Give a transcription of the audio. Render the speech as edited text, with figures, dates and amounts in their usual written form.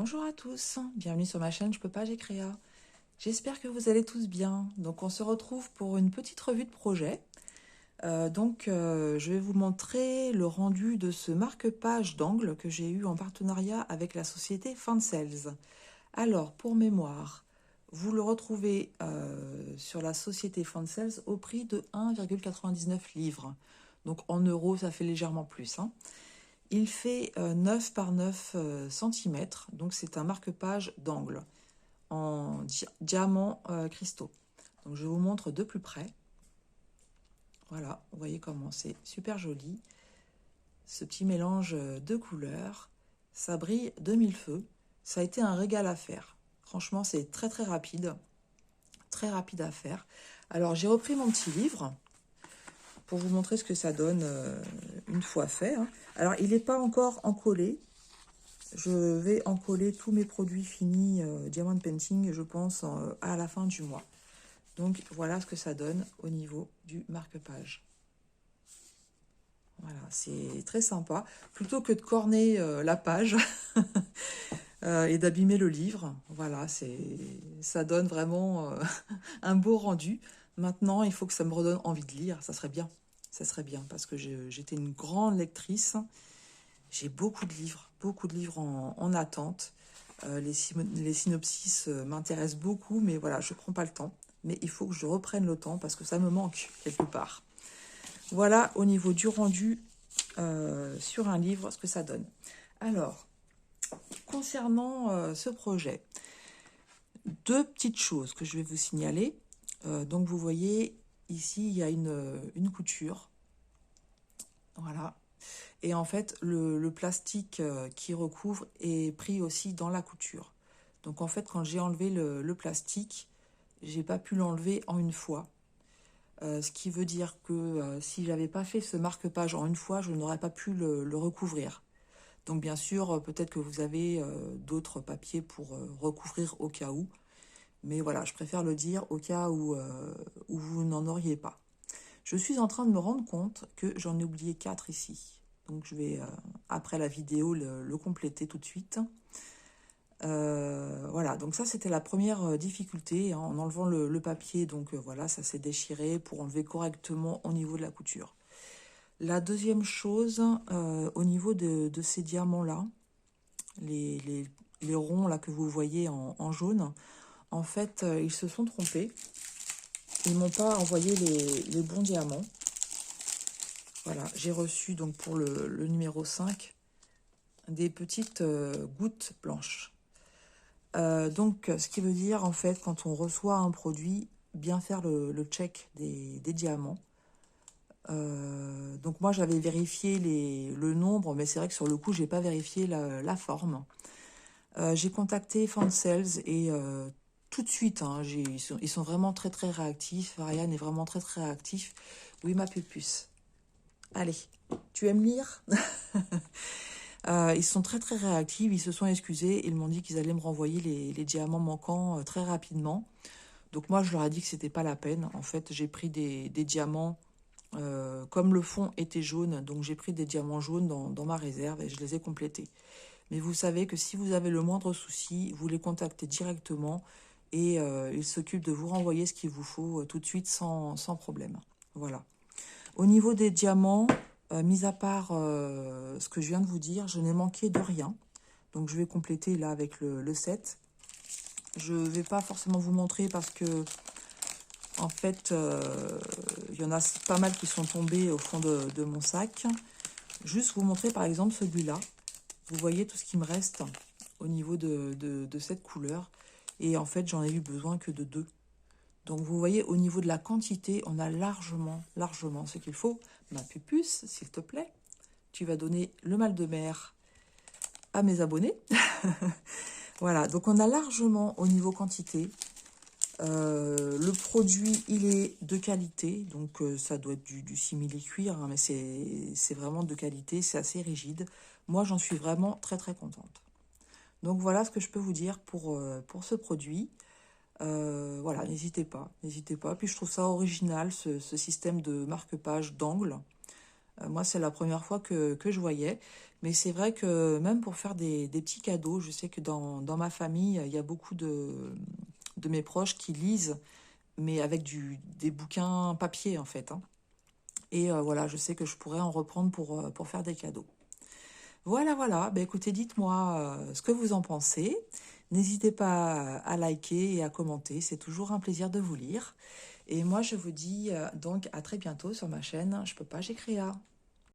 Bonjour à tous, bienvenue sur ma chaîne Je peux pas, j'ai Créa. J'espère que vous allez tous bien. Donc on se retrouve pour une petite revue de projet. Je vais vous montrer le rendu de ce marque-page d'angle que j'ai eu en partenariat avec la société Fansales. Alors pour mémoire, vous le retrouvez sur la société Fansales au prix de 1,99 livres. Donc en euros, ça fait légèrement plus, hein. Il fait 9 par 9 cm, donc c'est un marque-page d'angle en diamant cristaux. Donc je vous montre de plus près. Voilà, vous voyez comment c'est super joli. Ce petit mélange de couleurs, ça brille de mille feux. Ça a été un régal à faire. Franchement, c'est très rapide à faire. Alors j'ai repris mon petit livre pour vous montrer ce que ça donne une fois fait, hein. Alors il n'est pas encore encollé. Je vais encoller tous mes produits finis Diamond Painting, je pense, à la fin du mois. Donc, voilà ce que ça donne au niveau du marque-page. Voilà, c'est très sympa. Plutôt que de corner la page et d'abîmer le livre, voilà, ça donne vraiment un beau rendu. Maintenant, il faut que ça me redonne envie de lire, ça serait bien. Ça serait bien, parce que j'étais une grande lectrice. J'ai beaucoup de livres en attente. Les synopsis m'intéressent beaucoup, mais voilà, je ne prends pas le temps. Mais il faut que je reprenne le temps parce que ça me manque quelque part. Voilà au niveau du rendu sur un livre, ce que ça donne. Alors, concernant ce projet, deux petites choses que je vais vous signaler. Donc, vous voyez, ici, il y a une couture. Voilà. Et en fait, le plastique qui recouvre est pris aussi dans la couture. Donc en fait, quand j'ai enlevé le plastique, j'ai pas pu l'enlever en une fois. Ce qui veut dire que si j'avais pas fait ce marque-page en une fois, je n'aurais pas pu le recouvrir. Donc bien sûr, peut-être que vous avez d'autres papiers pour recouvrir au cas où. Mais voilà, je préfère le dire au cas où vous n'en auriez pas. Je suis en train de me rendre compte que j'en ai oublié 4 ici. Donc je vais, après la vidéo, le compléter tout de suite. Voilà, donc ça c'était la première difficulté, hein, en enlevant le papier. Donc voilà, ça s'est déchiré pour enlever correctement au niveau de la couture. La deuxième chose, au niveau de ces diamants-là, les ronds là que vous voyez en jaune, en fait, ils se sont trompés. Ils m'ont pas envoyé les bons diamants. Voilà, j'ai reçu donc pour le numéro 5 des petites gouttes blanches. Donc, ce qui veut dire, en fait, quand on reçoit un produit, bien faire le check des diamants. Donc, moi, j'avais vérifié le nombre, mais c'est vrai que sur le coup, j'ai pas vérifié la forme. J'ai contacté Fansales et tout de suite, hein, ils sont vraiment très réactifs. Ryan est vraiment très réactif. Oui, ma pupuce. Allez, tu aimes lire? Ils sont très réactifs, ils se sont excusés, ils m'ont dit qu'ils allaient me renvoyer les diamants manquants très rapidement. Donc moi je leur ai dit que c'était pas la peine. En fait j'ai pris des diamants, comme le fond était jaune, donc j'ai pris des diamants jaunes dans ma réserve et je les ai complétés. Mais vous savez que si vous avez le moindre souci, vous les contactez directement et ils s'occupent de vous renvoyer ce qu'il vous faut tout de suite sans problème. Voilà. Au niveau des diamants, mis à part ce que je viens de vous dire, je n'ai manqué de rien. Donc je vais compléter là avec le 7. Je ne vais pas forcément vous montrer parce que en fait, il y en a pas mal qui sont tombés au fond de mon sac. Juste vous montrer par exemple celui-là. Vous voyez tout ce qui me reste au niveau de cette couleur. Et en fait, j'en ai eu besoin que de 2. Donc, vous voyez, au niveau de la quantité, on a largement ce qu'il faut. Ma pupuce, s'il te plaît, tu vas donner le mal de mer à mes abonnés. Voilà, donc on a largement au niveau quantité. Le produit, il est de qualité. Donc, ça doit être du simili-cuir, hein, mais c'est vraiment de qualité. C'est assez rigide. Moi, j'en suis vraiment très contente. Donc, voilà ce que je peux vous dire pour ce produit. Voilà, n'hésitez pas. Puis je trouve ça original, ce système de marque-page d'angle. Moi, c'est la première fois que je voyais. Mais c'est vrai que même pour faire des petits cadeaux, je sais que dans ma famille, il y a beaucoup de mes proches qui lisent, mais avec des bouquins papier, en fait, hein. Et voilà, je sais que je pourrais en reprendre pour faire des cadeaux. Voilà, voilà. Ben, écoutez, dites-moi ce que vous en pensez. N'hésitez pas à liker et à commenter. C'est toujours un plaisir de vous lire. Et moi, je vous dis donc à très bientôt sur ma chaîne Je peux pas, j'ai créa.